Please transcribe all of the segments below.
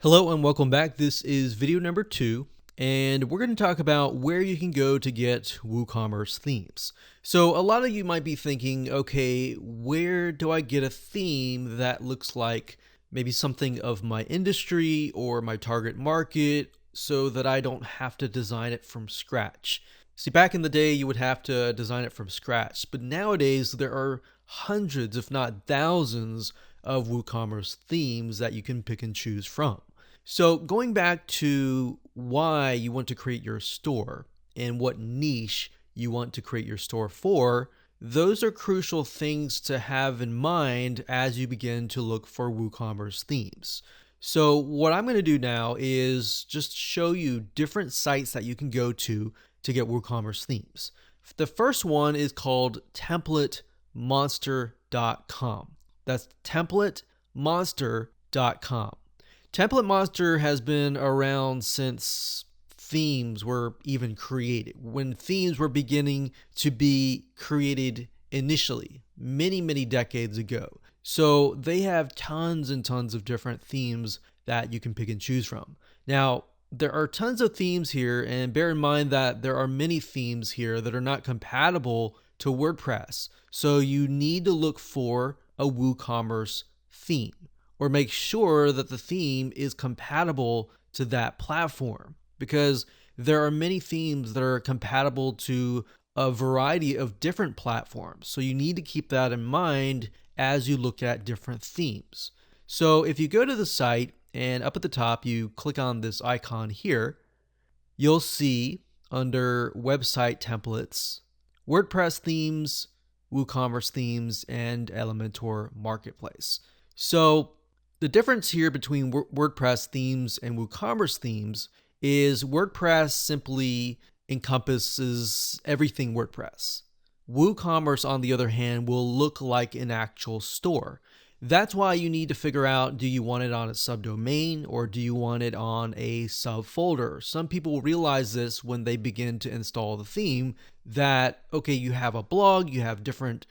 Hello and welcome back. This is video number 2, and we're going to talk about where you can go to get WooCommerce themes. So a lot of you might be thinking, okay, where do I get a theme that looks like maybe something of my industry or my target market so that I don't have to design it from scratch? See, back in the day, you would have to design it from scratch, but nowadays there are hundreds, if not thousands, of WooCommerce themes that you can pick and choose from. So going back to why you want to create your store and what niche you want to create your store for, those are crucial things to have in mind as you begin to look for WooCommerce themes. So what I'm going to do now is just show you different sites that you can go to get WooCommerce themes. The first one is called templatemonster.com. That's templatemonster.com. Template Monster has been around since themes were even created, when themes were beginning to be created initially, many decades ago. So they have tons and tons of different themes that you can pick and choose from. Now, there are tons of themes here, and bear in mind that there are many themes here that are not compatible to WordPress. So you need to look for a WooCommerce theme, or make sure that the theme is compatible to that platform, because there are many themes that are compatible to a variety of different platforms. So you need to keep that in mind as you look at different themes. So if you go to the site and up at the top, you click on this icon here, you'll see under website templates, WordPress themes, WooCommerce themes, and Elementor Marketplace. So the difference here between WordPress themes and WooCommerce themes is WordPress simply encompasses everything WordPress. WooCommerce, on the other hand, will look like an actual store. That's why you need to figure out, do you want it on a subdomain or do you want it on a subfolder? Some people realize this when they begin to install the theme, that, okay, you have a blog, you have different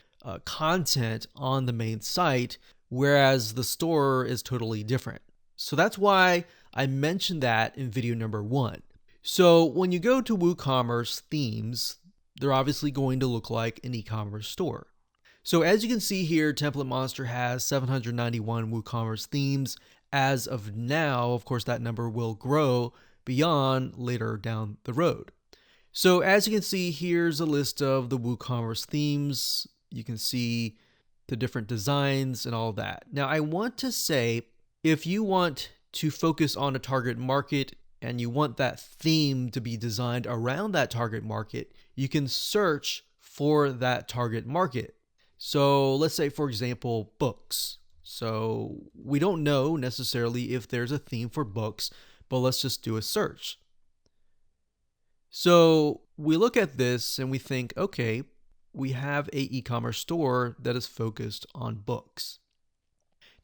content on the main site, whereas the store is totally different. So that's why I mentioned that in video number 1. So when you go to WooCommerce themes, they're obviously going to look like an e-commerce store. So as you can see here, Template Monster has 791 WooCommerce themes as of now. Of course, that number will grow beyond later down the road. So as you can see, here's a list of the WooCommerce themes. You can see the different designs and all that. Now, I want to say, if you want to focus on a target market and you want that theme to be designed around that target market, you can search for that target market. So let's say, for example, books. So we don't know necessarily if there's a theme for books, but let's just do a search. So we look at this and we think, okay, we have a e-commerce store that is focused on books.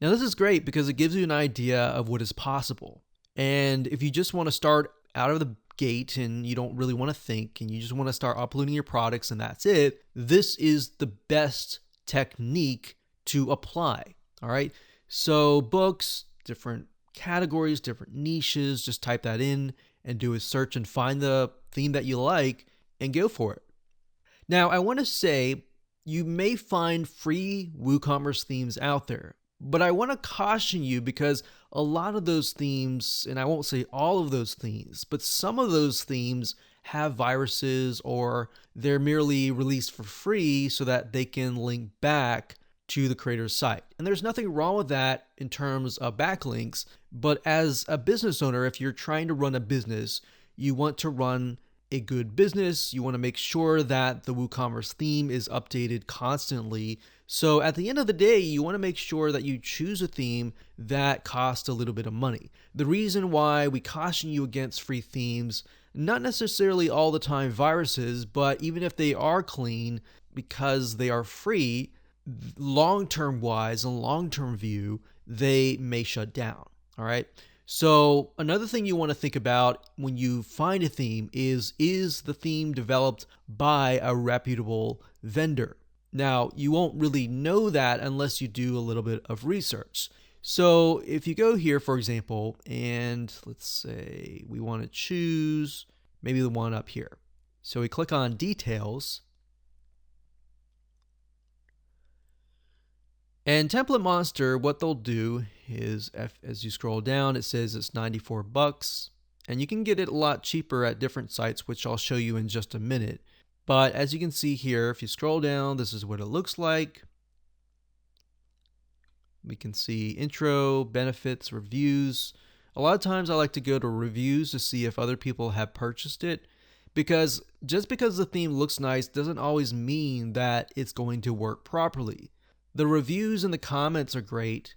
Now this is great because it gives you an idea of what is possible. And if you just want to start out of the gate and you don't really want to think and you just want to start uploading your products and that's it, this is the best technique to apply. All right. So books, different categories, different niches, just type that in and do a search and find the theme that you like and go for it. Now, I want to say you may find free WooCommerce themes out there, but I want to caution you because a lot of those themes, and I won't say all of those themes, but some of those themes have viruses or they're merely released for free so that they can link back to the creator's site. And there's nothing wrong with that in terms of backlinks, but as a business owner, if you're trying to run a business, you want to run a good business. You want to make sure that the WooCommerce theme is updated constantly. So at the end of the day, you want to make sure that you choose a theme that costs a little bit of money. The reason why we caution you against free themes, not necessarily all the time viruses, but even if they are clean, because they are free, long-term wise and long-term view, they may shut down. All right. So another thing you want to think about when you find a theme is the theme developed by a reputable vendor? Now, you won't really know that unless you do a little bit of research. So if you go here, for example, and let's say we want to choose maybe the one up here. So we click on details. And Template Monster, what they'll do is, as you scroll down, it says it's 94 bucks, and you can get it a lot cheaper at different sites, which I'll show you in just a minute. But as you can see here, if you scroll down, this is what it looks like. We can see intro, benefits, reviews. A lot of times I like to go to reviews to see if other people have purchased it, because just because the theme looks nice doesn't always mean that it's going to work properly. The reviews and the comments are great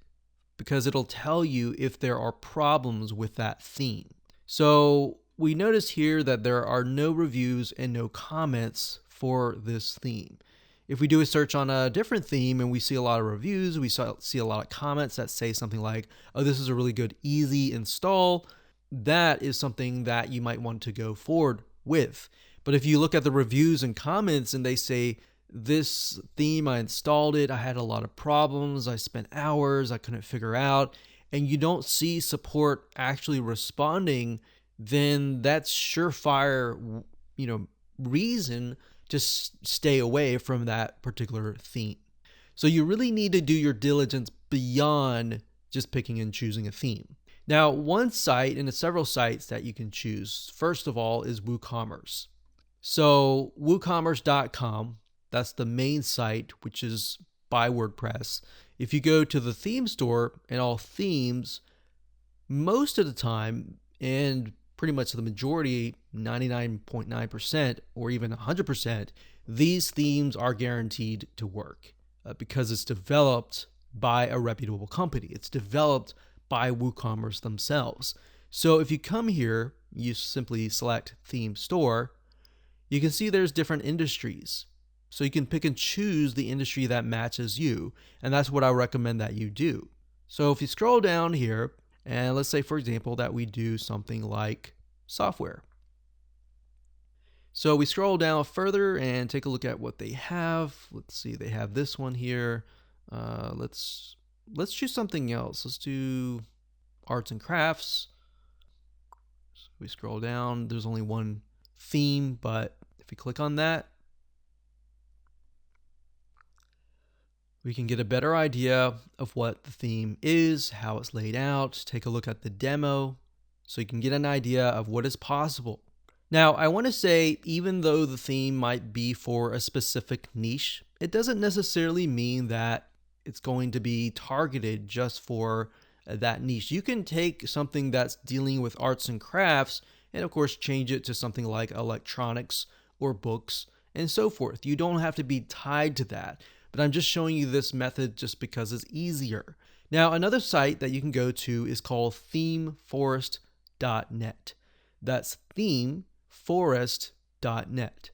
because it'll tell you if there are problems with that theme. So we notice here that there are no reviews and no comments for this theme. If we do a search on a different theme and we see a lot of reviews, we see a lot of comments that say something like, oh, this is a really good, easy install, that is something that you might want to go forward with. But if you look at the reviews and comments and they say, this theme, I installed it, I had a lot of problems, I spent hours, I couldn't figure out, and you don't see support actually responding, then that's surefire, reason to stay away from that particular theme. So you really need to do your diligence beyond just picking and choosing a theme. Now, one site, and it's several sites that you can choose, first of all, is WooCommerce. So WooCommerce.com, that's the main site, which is by WordPress. If you go to the theme store and all themes, most of the time, and pretty much the majority, 99.9% or even 100%, these themes are guaranteed to work because it's developed by a reputable company. It's developed by WooCommerce themselves. So if you come here, you simply select Theme Store, you can see there's different industries. So you can pick and choose the industry that matches you, and that's what I recommend that you do. So if you scroll down here, and let's say, for example, that we do something like software. So we scroll down further and take a look at what they have. Let's see, they have this one here. Let's choose something else. Let's do arts and crafts. So we scroll down, there's only one theme, but if we click on that, we can get a better idea of what the theme is, how it's laid out, take a look at the demo, so you can get an idea of what is possible. Now, I want to say, even though the theme might be for a specific niche, it doesn't necessarily mean that it's going to be targeted just for that niche. You can take something that's dealing with arts and crafts and, of course, change it to something like electronics or books and so forth. You don't have to be tied to that. But I'm just showing you this method just because it's easier. Now, another site that you can go to is called themeforest.net. That's themeforest.net.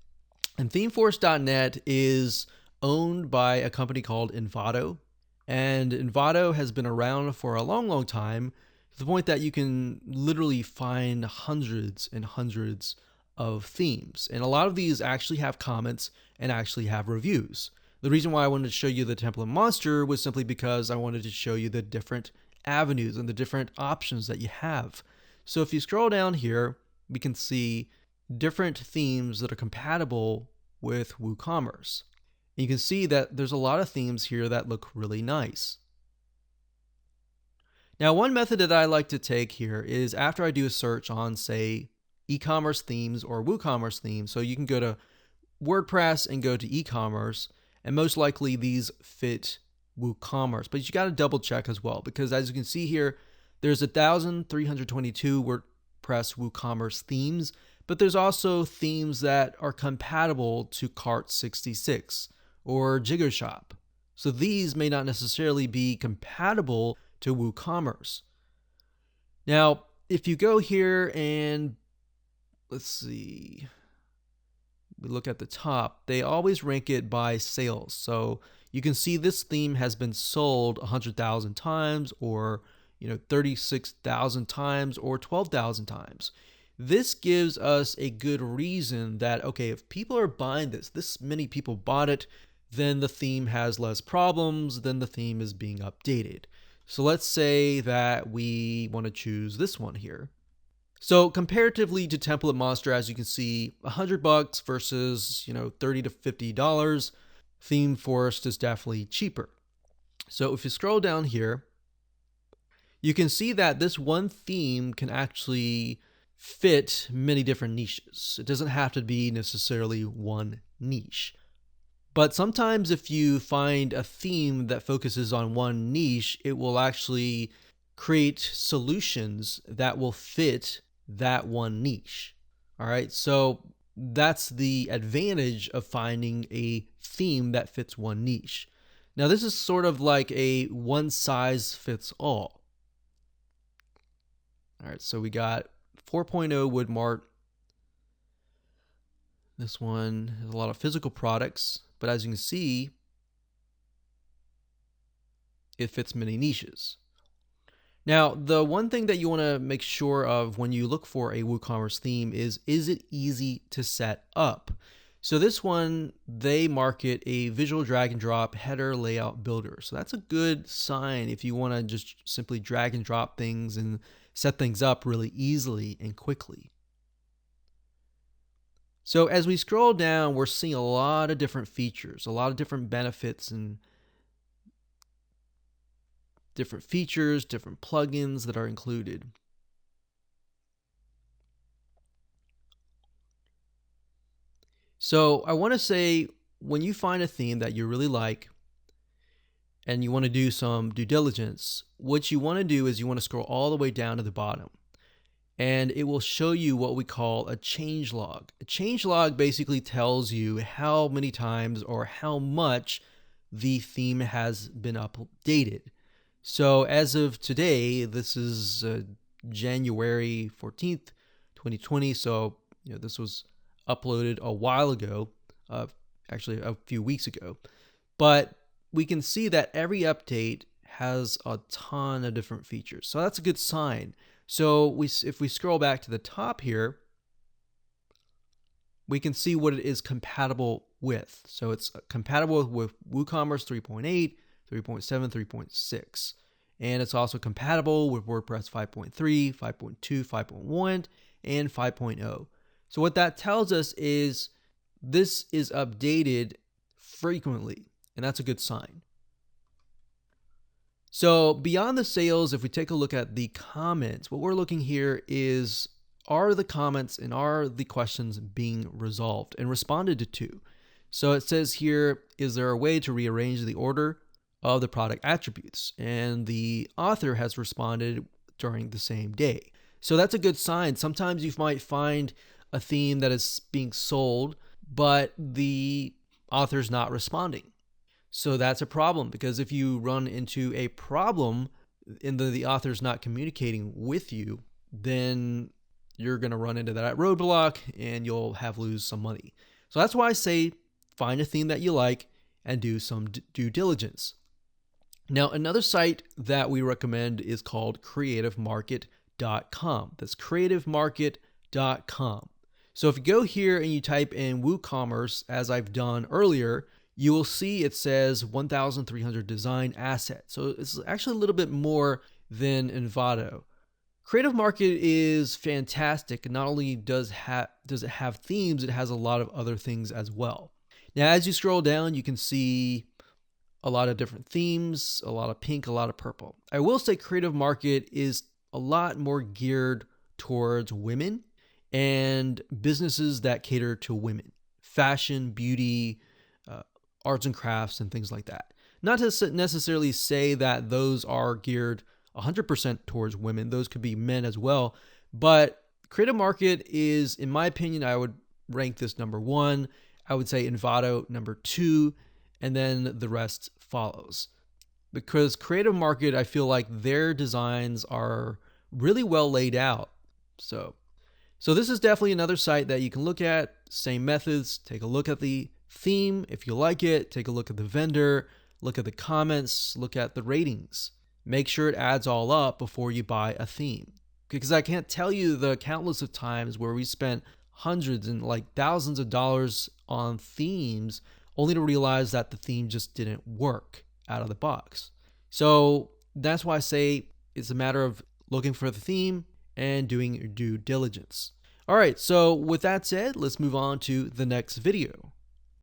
And themeforest.net is owned by a company called Envato. And Envato has been around for a long, long time, to the point that you can literally find hundreds and hundreds of themes. And a lot of these actually have comments and actually have reviews. The reason why I wanted to show you the Template Monster was simply because I wanted to show you the different avenues and the different options that you have. So if you scroll down here, we can see different themes that are compatible with WooCommerce. And you can see that there's a lot of themes here that look really nice. Now, one method that I like to take here is after I do a search on, say, e-commerce themes or WooCommerce themes, so you can go to WordPress and go to e-commerce, and most likely these fit WooCommerce, but you got to double check as well, because as you can see here, there's 1,322 WordPress WooCommerce themes, but there's also themes that are compatible to Cart66 or Jigoshop. So these may not necessarily be compatible to WooCommerce. Now, if you go here and let's see, we look at the top, they always rank it by sales. So you can see this theme has been sold 100,000 times, or 36,000 times, or 12,000 times. This gives us a good reason that, okay, if people are buying this many people bought it, then the theme has less problems, then the theme is being updated. So let's say that we want to choose this one here. So comparatively to Template Monster, as you can see, $100 versus, $30 to $50, Theme Forest is definitely cheaper. So if you scroll down here, you can see that this one theme can actually fit many different niches. It doesn't have to be necessarily one niche. But sometimes if you find a theme that focuses on one niche, it will actually create solutions that will fit that one niche. All right, so that's the advantage of finding a theme that fits one niche. Now, this is sort of like a one size fits all. All right, so we got 4.0 Woodmart. This one has a lot of physical products, but as you can see, it fits many niches. Now, the one thing that you want to make sure of when you look for a WooCommerce theme is it easy to set up? So this one, they market a visual drag and drop header layout builder. So that's a good sign if you want to just simply drag and drop things and set things up really easily and quickly. So as we scroll down, we're seeing a lot of different features, a lot of different benefits and different features, different plugins that are included. So I want to say, when you find a theme that you really like and you want to do some due diligence, what you want to do is you want to scroll all the way down to the bottom, and it will show you what we call a change log. A change log basically tells you how many times or how much the theme has been updated. So as of today, this is January 14th, 2020. So this was uploaded a while ago, actually a few weeks ago. But we can see that every update has a ton of different features. So that's a good sign. So if we scroll back to the top here, we can see what it is compatible with. So it's compatible with WooCommerce 3.8, 3.7, 3.6. And it's also compatible with WordPress 5.3, 5.2, 5.1, and 5.0. So what that tells us is this is updated frequently, and that's a good sign. So beyond the sales, if we take a look at the comments, what we're looking here is, are the comments and are the questions being resolved and responded to? So it says here, is there a way to rearrange the order of the product attributes? And the author has responded during the same day. So that's a good sign. Sometimes you might find a theme that is being sold, but the author's not responding. So that's a problem, because if you run into a problem and the author's not communicating with you, then you're going to run into that roadblock and you'll lose some money. So that's why I say find a theme that you like and do some due diligence. Now, another site that we recommend is called creativemarket.com. That's creativemarket.com. So if you go here and you type in WooCommerce, as I've done earlier, you will see it says 1,300 design assets. So it's actually a little bit more than Envato. Creative Market is fantastic. Not only does it have themes, it has a lot of other things as well. Now, as you scroll down, you can see a lot of different themes, a lot of pink, a lot of purple. I will say Creative Market is a lot more geared towards women and businesses that cater to women. Fashion, beauty, arts and crafts, and things like that. Not to necessarily say that those are geared 100% towards women. Those could be men as well. But Creative Market is, in my opinion, I would rank this number 1. I would say Envato number 2, and then the rest follows. Because Creative Market, I feel like their designs are really well laid out. So this is definitely another site that you can look at. Same methods. Take a look at the theme. If you like it, take a look at the vendor, look at the comments, look at the ratings. Make sure it adds all up before you buy a theme. Because I can't tell you the countless of times where we spent hundreds and thousands of dollars on themes only to realize that the theme just didn't work out of the box. So That's why I say it's a matter of looking for the theme and doing due diligence. All right, so with that said, let's move on to the next video.